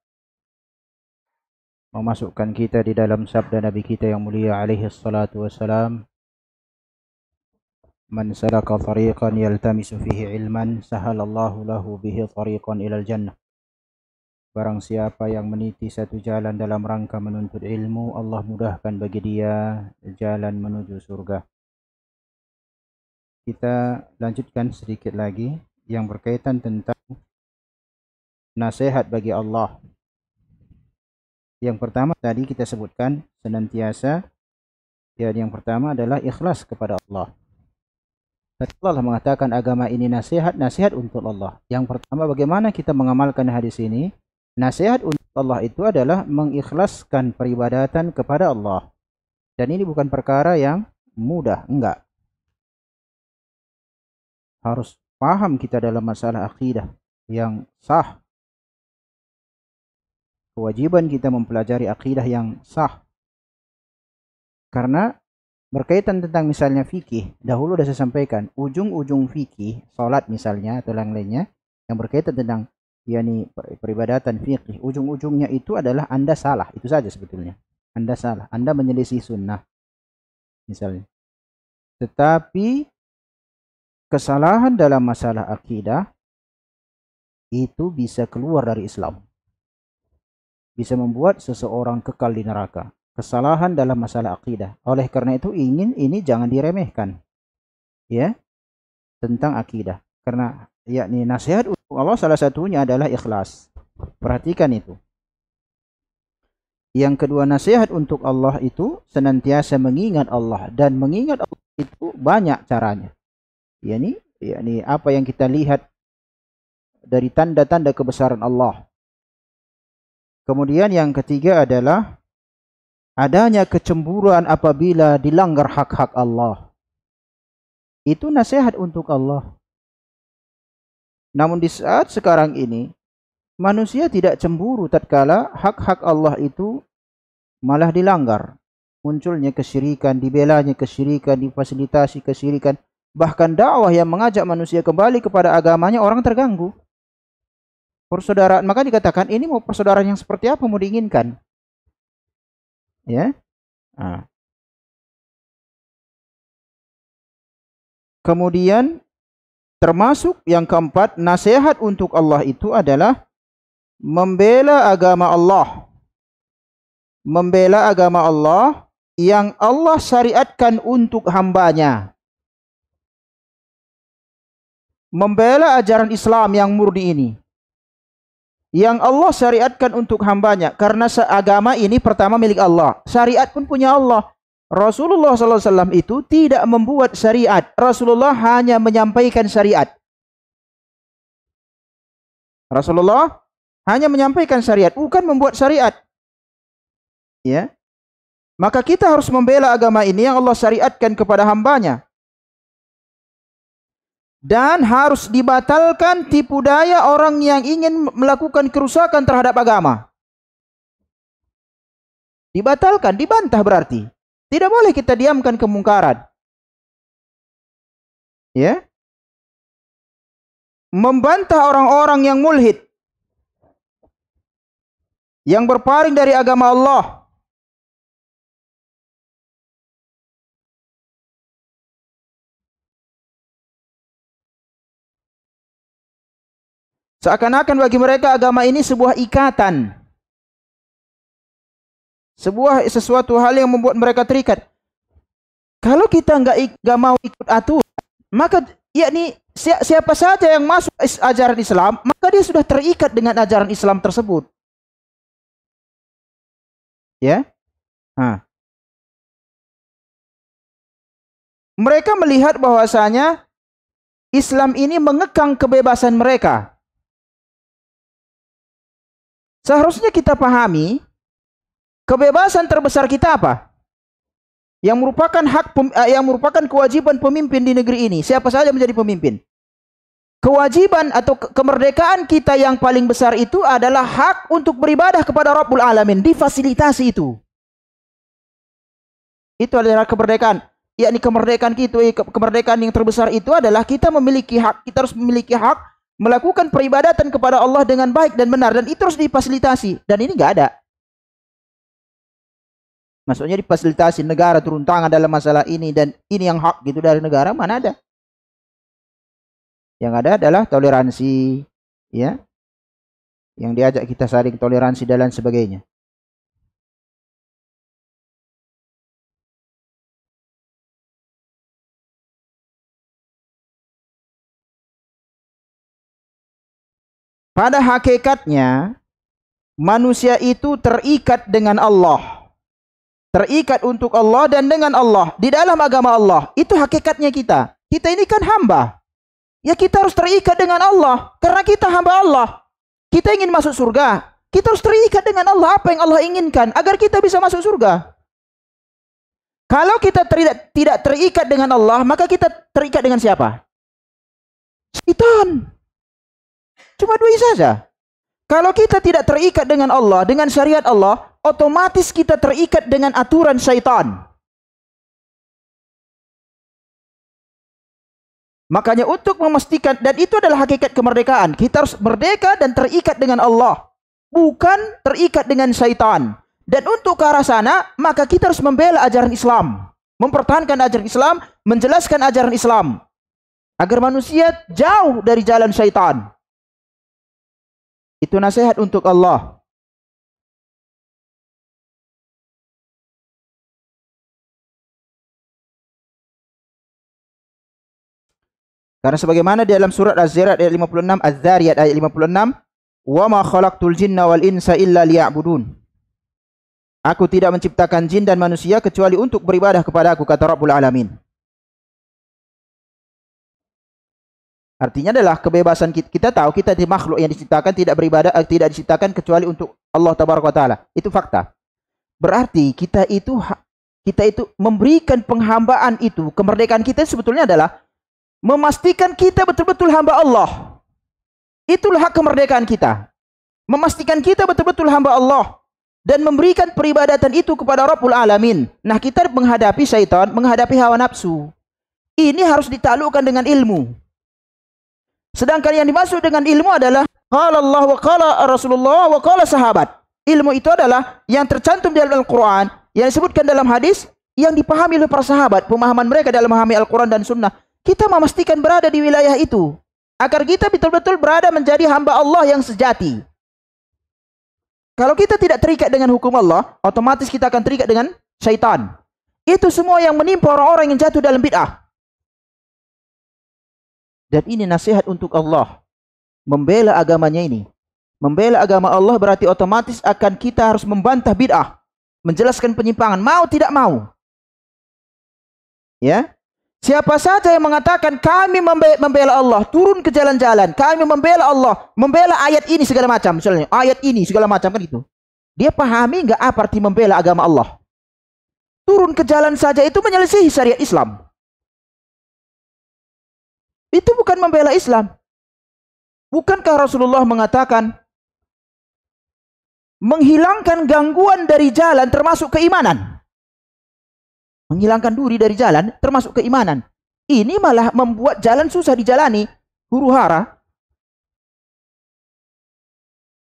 memasukkan kita di dalam sabda Nabi kita yang mulia alaihi salatu wassalam. Man salaka tariqan yaltamisu fihi ilman sahalallahu lahu bihi tariqan ilal jannah. Barang siapa yang meniti satu jalan dalam rangka menuntut ilmu, Allah mudahkan bagi dia jalan menuju surga. Kita lanjutkan sedikit lagi yang berkaitan tentang nasihat bagi Allah. Yang pertama tadi kita sebutkan senantiasa, ya, yang pertama adalah ikhlas kepada Allah. Allah mengatakan agama ini nasihat untuk Allah. Yang pertama, bagaimana kita mengamalkan hadis ini? Nasihat untuk Allah itu adalah mengikhlaskan peribadatan kepada Allah. Dan ini bukan perkara yang mudah, enggak. Harus paham kita dalam masalah akidah yang sah. Kewajiban kita mempelajari akidah yang sah. Karena berkaitan tentang misalnya fikih, dahulu sudah saya sampaikan, ujung-ujung fikih, salat misalnya atau yang lainnya, yang berkaitan tentang yakni peribadatan fikih, ujung-ujungnya itu adalah Anda salah, itu saja sebetulnya. Anda salah, Anda menyelisih sunnah misalnya. Tetapi kesalahan dalam masalah akidah itu bisa keluar dari Islam, bisa membuat seseorang kekal di neraka. Kesalahan dalam masalah akidah. Oleh karena itu ini jangan diremehkan, ya, tentang akidah. Karena yakni nasihat untuk Allah salah satunya adalah ikhlas. Perhatikan itu. Yang kedua, nasihat untuk Allah itu senantiasa mengingat Allah, dan mengingat Allah itu banyak caranya. yakni apa yang kita lihat dari tanda-tanda kebesaran Allah. Kemudian yang ketiga adalah adanya kecemburuan apabila dilanggar hak-hak Allah. Itu nasihat untuk Allah. Namun di saat sekarang ini, manusia tidak cemburu tatkala hak-hak Allah itu malah dilanggar. Munculnya kesyirikan, dibelanya kesyirikan, difasilitasi kesyirikan. Bahkan dakwah yang mengajak manusia kembali kepada agamanya, orang terganggu. Persaudaraan, maka dikatakan ini mau persaudaraan yang seperti apa mau diinginkan? Ya. Nah. Kemudian termasuk yang keempat, nasihat untuk Allah itu adalah membela agama Allah. Membela agama Allah yang Allah syariatkan untuk hambanya. Membela ajaran Islam yang murni ini, yang Allah syariatkan untuk hambanya. Karena agama ini pertama milik Allah. Syariat pun punya Allah. Rasulullah SAW itu tidak membuat syariat. Rasulullah hanya menyampaikan syariat. Rasulullah hanya menyampaikan syariat, bukan membuat syariat. Ya. Maka kita harus membela agama ini yang Allah syariatkan kepada hambanya. Dan harus dibatalkan tipu daya orang yang ingin melakukan kerusakan terhadap agama. Dibatalkan, dibantah berarti. Tidak boleh kita diamkan kemungkaran. Ya. Membantah orang-orang yang mulhid, yang berpaling dari agama Allah. Seakan-akan bagi mereka agama ini sebuah ikatan. sesuatu hal yang membuat mereka terikat. Kalau kita nggak mau ikut aturan, maka yakni siapa saja yang masuk ajaran Islam, maka dia sudah terikat dengan ajaran Islam tersebut. Ya. Nah. Mereka melihat bahwasanya Islam ini mengekang kebebasan mereka. Seharusnya kita pahami kebebasan terbesar kita apa? Yang merupakan kewajiban pemimpin di negeri ini. Siapa saja menjadi pemimpin. Kewajiban atau kemerdekaan kita yang paling besar itu adalah hak untuk beribadah kepada Rabbul Alamin. Difasilitasi itu. Itu adalah kemerdekaan. Yakni kemerdekaan kita, kemerdekaan yang terbesar itu adalah kita memiliki hak. Kita harus memiliki hak melakukan peribadatan kepada Allah dengan baik dan benar. Dan itu harus difasilitasi. Dan ini nggak ada. Maksudnya difasilitasi, negara turun tangan dalam masalah ini dan ini yang hak gitu dari negara, mana ada? Yang ada adalah toleransi, ya. Yang diajak kita saling toleransi dan lain sebagainya. Pada hakikatnya manusia itu terikat dengan Allah. Terikat untuk Allah dan dengan Allah. Di dalam agama Allah. Itu hakikatnya kita. Kita ini kan hamba. Ya kita harus terikat dengan Allah. Karena kita hamba Allah. Kita ingin masuk surga. Kita harus terikat dengan Allah. Apa yang Allah inginkan. Agar kita bisa masuk surga. Kalau kita tidak terikat dengan Allah. Maka kita terikat dengan siapa? Syaitan. Cuma dua saja. Kalau kita tidak terikat dengan Allah. Dengan syariat Allah. Otomatis kita terikat dengan aturan syaitan. Makanya untuk memastikan, dan itu adalah hakikat kemerdekaan. Kita harus merdeka dan terikat dengan Allah. Bukan terikat dengan syaitan. Dan untuk ke arah sana, maka kita harus membela ajaran Islam. Mempertahankan ajaran Islam, menjelaskan ajaran Islam. Agar manusia jauh dari jalan syaitan. Itu nasihat untuk Allah. Karena sebagaimana di dalam surat Az-Zariyat ayat 56, Az-Zariyat ayat 56, "Wa ma khalaqtul jinna wal insa illa liya'budun." Aku tidak menciptakan jin dan manusia kecuali untuk beribadah kepada Aku, kata Rabbul Alamin. Artinya adalah kebebasan kita tahu kita di makhluk yang diciptakan tidak beribadah, tidak diciptakan kecuali untuk Allah Tabaraka wa Taala. Itu fakta. Berarti kita itu memberikan penghambaan itu, kemerdekaan kita sebetulnya adalah memastikan kita betul-betul hamba Allah. Itulah hak kemerdekaan kita. Memastikan kita betul-betul hamba Allah. Dan memberikan peribadatan itu kepada Rabbul Alamin. Nah kita menghadapi syaitan, menghadapi hawa nafsu. Ini harus ditaklukkan dengan ilmu. Sedangkan yang dimaksud dengan ilmu adalah qala Allah wa qala Rasulullah wa qala sahabat. Ilmu itu adalah yang tercantum di dalam Al-Quran, yang disebutkan dalam hadis, yang dipahami oleh para sahabat, pemahaman mereka dalam memahami Al-Quran dan Sunnah. Kita memastikan berada di wilayah itu. Agar kita betul-betul berada menjadi hamba Allah yang sejati. Kalau kita tidak terikat dengan hukum Allah, otomatis kita akan terikat dengan syaitan. Itu semua yang menimpa orang-orang yang jatuh dalam bid'ah. Dan ini nasihat untuk Allah. Membela agamanya ini. Membela agama Allah berarti otomatis akan kita harus membantah bid'ah. Menjelaskan penyimpangan. Mau tidak mau. Ya. Siapa saja yang mengatakan kami membela Allah, turun ke jalan-jalan, kami membela Allah, membela ayat ini segala macam, misalnya ayat ini segala macam kan itu. Dia pahami nggak apa arti membela agama Allah? Turun ke jalan saja itu menyelisihi syariat Islam. Itu bukan membela Islam. Bukankah Rasulullah mengatakan menghilangkan gangguan dari jalan termasuk keimanan? Menghilangkan duri dari jalan termasuk keimanan. Ini malah membuat jalan susah dijalani, huru hara.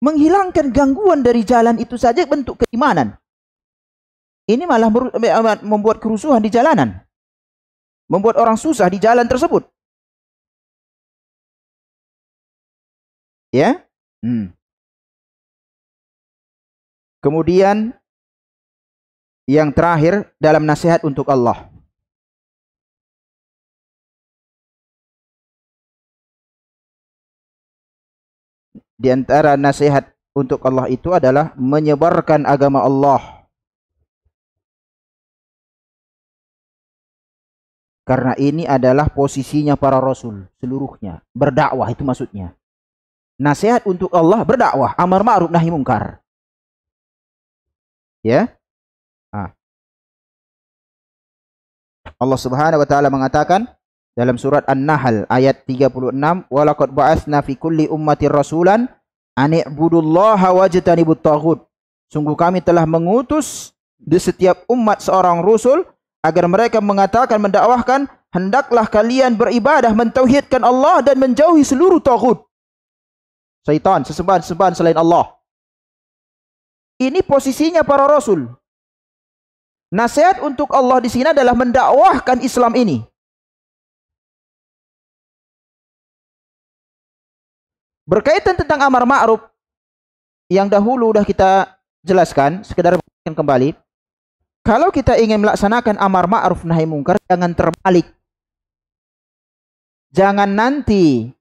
Menghilangkan gangguan dari jalan itu saja bentuk keimanan. Ini malah membuat kerusuhan di jalanan. Membuat orang susah di jalan tersebut. Ya. Kemudian Yang terakhir dalam nasihat untuk Allah. Di antara nasihat untuk Allah itu adalah menyebarkan agama Allah. Karena ini adalah posisinya para rasul seluruhnya. Berdakwah itu maksudnya. Nasihat untuk Allah berdakwah, amar ma'ruf nahi mungkar. Ya. Allah Subhanahu wa taala mengatakan dalam surat An-Nahl ayat 36, "Wa laqad ba'atsna fi kulli ummatin rasulan an i'budullaha wajtanibut taghut." Sungguh kami telah mengutus di setiap umat seorang rasul agar mereka mengatakan, mendakwahkan, hendaklah kalian beribadah, mentauhidkan Allah dan menjauhi seluruh taghut. Syaitan, sesembahan-sesembahan selain Allah. Ini posisinya para rasul. Nasihat untuk Allah di sini adalah mendakwahkan Islam ini. Berkaitan tentang amar ma'ruf yang dahulu sudah kita jelaskan, sekedar kembali. Kalau kita ingin melaksanakan amar ma'ruf nahi mungkar, jangan terbalik. Jangan nanti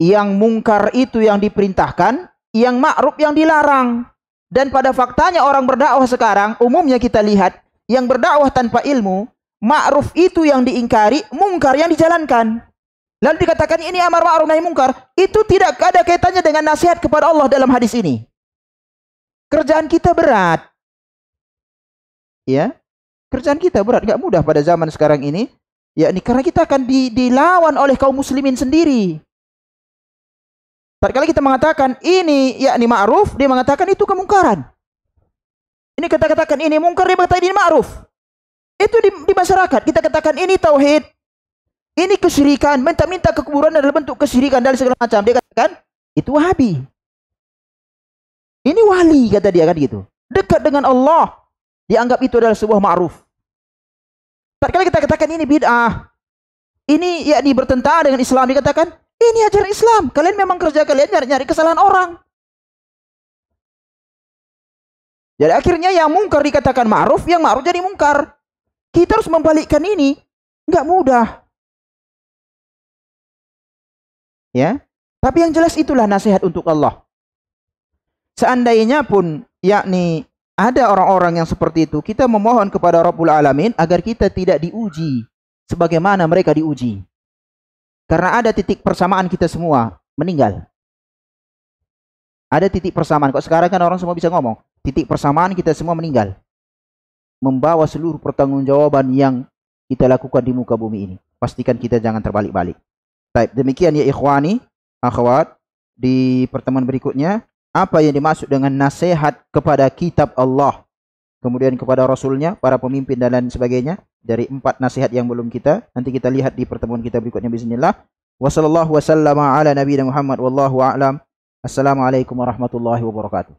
yang mungkar itu yang diperintahkan, yang ma'ruf yang dilarang. Dan pada faktanya orang berdakwah sekarang, umumnya kita lihat, yang berdakwah tanpa ilmu, ma'ruf itu yang diingkari, mungkar yang dijalankan. Lalu dikatakan ini amar ma'ruf nahi mungkar, itu tidak ada kaitannya dengan nasihat kepada Allah dalam hadis ini. Kerjaan kita berat. Ya, kerjaan kita berat, enggak mudah pada zaman sekarang ini, yakni karena kita akan dilawan oleh kaum muslimin sendiri. Tatkala kita mengatakan ini yakni ma'ruf, dia mengatakan itu kemungkaran. Ini kita katakan ini mungkar, dia mengatakan ini ma'ruf. Itu di masyarakat kita katakan ini tauhid, ini kesyirikan, minta-minta ke kuburan adalah bentuk kesyirikan dan segala macam. Dia katakan itu Wahabi. Ini wali, kata dia kan gitu. Dekat dengan Allah, dianggap itu adalah sebuah ma'ruf. Tatkala kita katakan ini bid'ah, ini yakni bertentangan dengan Islam, dikatakan ini ajaran Islam. Kalian memang kerja kalian nyari-nyari kesalahan orang. Jadi akhirnya yang mungkar dikatakan ma'ruf, yang ma'ruf jadi mungkar. Kita harus membalikkan ini. Enggak mudah. Ya. Tapi yang jelas itulah nasihat untuk Allah. Seandainya pun yakni ada orang-orang yang seperti itu, kita memohon kepada Rabbul Alamin agar kita tidak diuji sebagaimana mereka diuji. Karena ada titik persamaan kita semua meninggal. Ada titik persamaan. Kok sekarang kan orang semua bisa ngomong. Titik persamaan kita semua meninggal. Membawa seluruh pertanggungjawaban yang kita lakukan di muka bumi ini. Pastikan kita jangan terbalik-balik. Baik, demikian ya ikhwani, akhwat. Di pertemuan berikutnya, apa yang dimaksud dengan nasihat kepada kitab Allah, kemudian kepada Rasulnya, para pemimpin dan lain sebagainya. Dari 4 nasihat yang belum kita, nanti kita lihat di pertemuan kita berikutnya bismillah. Wassallallahu wasallama ala nabiyina Muhammad wallahu a'lam. Assalamualaikum warahmatullahi wabarakatuh.